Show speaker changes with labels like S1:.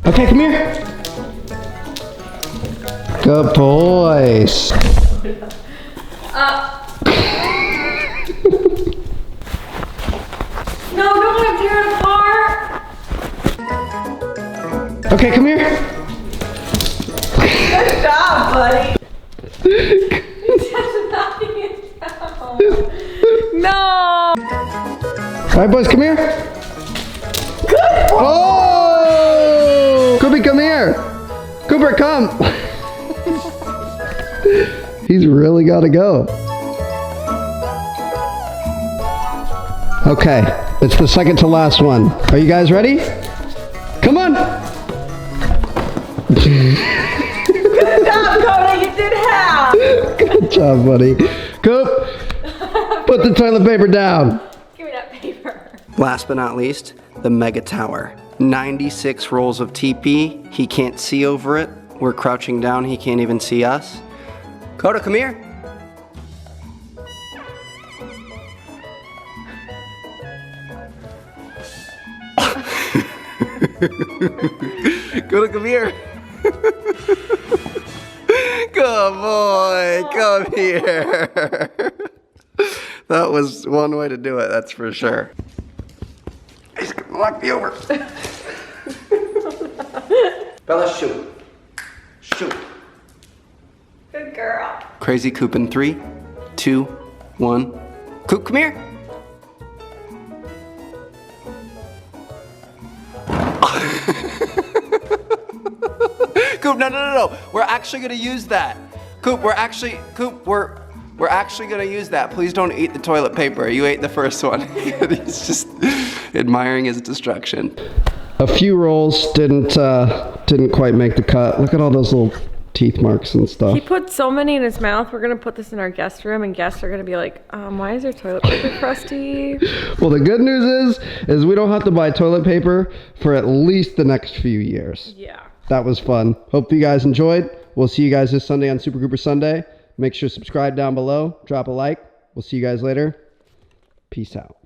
S1: Okay, come here. Good boys.
S2: No, don't want to tear it apart.
S1: Okay, come here.
S2: Good job, buddy. Just knocking it down. No.
S1: All right, boys, come here.
S2: Good boy.
S1: Oh! Cooper, come here. Cooper, come. He's really got to go. Okay, it's the second to last one. Are you guys ready? Come on.
S2: Good job, Koda. You did half.
S1: Good job, buddy. Coop, put the toilet paper down.
S2: Give me that paper.
S1: Last but not least, the Mega Tower. 96 rolls of TP. He can't see over it. We're crouching down. He can't even see us. Koda, come here. Koda, come here. Good boy. Come here. That was one way to do it, that's for sure. He's gonna knock me over. Bella, shoot. Shoot.
S2: Good girl.
S1: Crazy Coop in 3, 2, 1. Coop, come here. Coop, no. We're actually gonna use that. Coop, we're actually gonna use that. Please don't eat the toilet paper. You ate the first one. He's just admiring his destruction. A few rolls didn't quite make the cut. Look at all those little teeth marks and stuff.
S2: He put so many in his mouth. We're gonna put this in our guest room, and guests are gonna be like, why is there toilet paper crusty?
S1: Well, the good news is we don't have to buy toilet paper for at least the next few years.
S2: Yeah.
S1: That was fun. Hope you guys enjoyed. We'll see you guys this Sunday on Super Grouper Sunday. Make sure to subscribe down below. Drop a like. We'll see you guys later. Peace out.